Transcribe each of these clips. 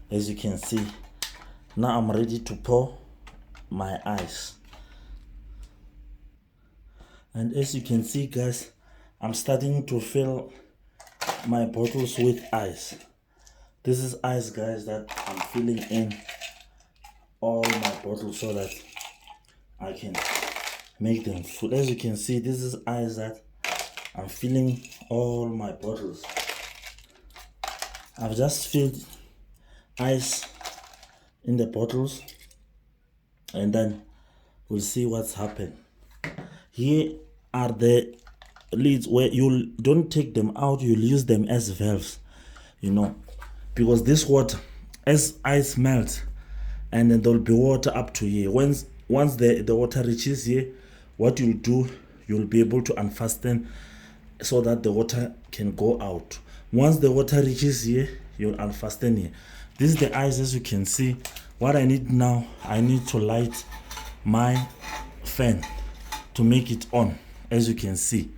As you can see, now I'm ready to pour my ice. And as you can see, guys, I'm starting to fill my bottles with ice. This is ice, guys, that I'm filling in all my bottles so that I can make them full. As you can see, this is ice that I'm filling all my bottles. I've just filled ice in the bottles, and then we'll see what's happened. Here are the lids where you don't take them out, you'll use them as valves, you know, because this water, as ice melts, and then there'll be water up to here. Once the water reaches here, what you'll do, you'll be able to unfasten so that the water can go out. Once the water reaches here, you'll unfasten here. This is the ice. As you can see, what I need now, I need to light my fan to make it on. As you can see,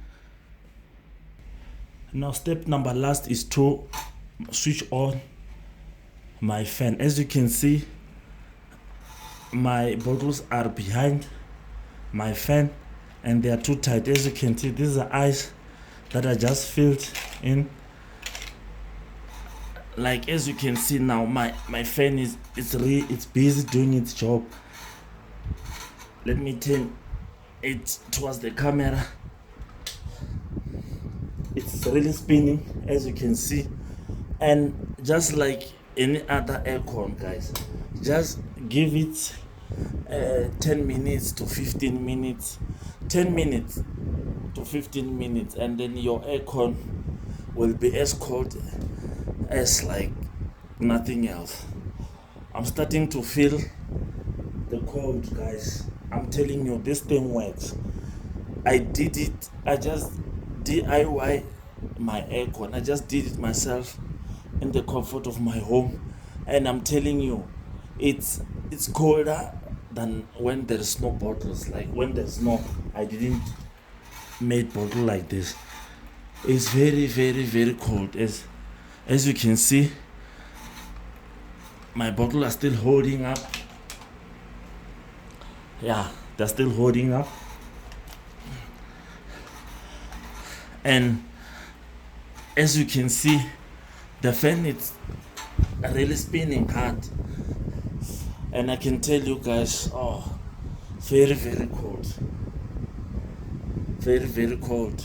now step number last is to switch on my fan. As you can see, my bottles are behind my fan and they are too tight. As you can see, this is the ice that I just filled in. Like, as you can see now, my fan is it's busy doing its job. Let me turn it towards the camera. It's really spinning, as you can see, and just like any other aircon, guys, just give it 10 minutes to 15 minutes, 10 minutes to 15 minutes, and then your aircon will be as cold as like nothing else. I'm starting to feel the cold, guys. I'm telling you, this thing works. I did it. I just DIY my aircon. I just did it myself in the comfort of my home, and I'm telling you, it's colder than when there's no bottles. Like when there's no, I didn't make bottle like this. It's very, very, very cold. As you can see, my bottle are still holding up. Yeah, they're still holding up. And as you can see, the fan is really spinning hard. And I can tell you guys, oh, very, very cold. Very, very cold.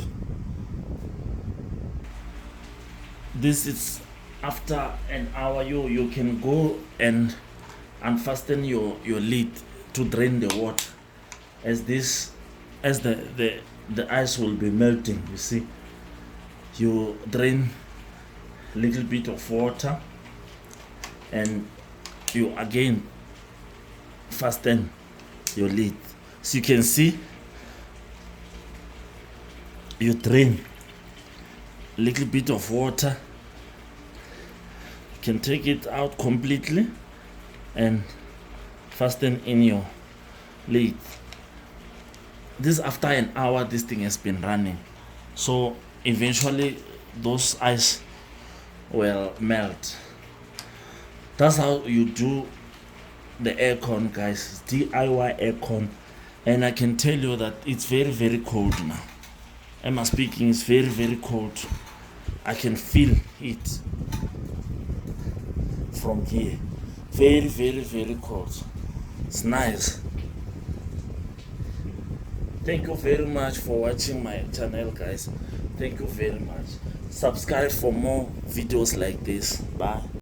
This is after an hour. You can go and unfasten your lid to drain the water, as the ice will be melting. You see, you drain a little bit of water and you again fasten your lid. So you can see, you drain a little bit of water, you can take it out completely and fasten in your lid. This after an hour this thing has been running, so eventually those ice will melt. That's how you do the aircon, guys. DIY aircon. And I can tell you that it's very, very cold now. Emma speaking, is very, very cold. I can feel it from here. Very, very, very cold. It's nice. Thank you very much for watching my channel, guys. Thank you very much. Subscribe for more videos like this. Bye.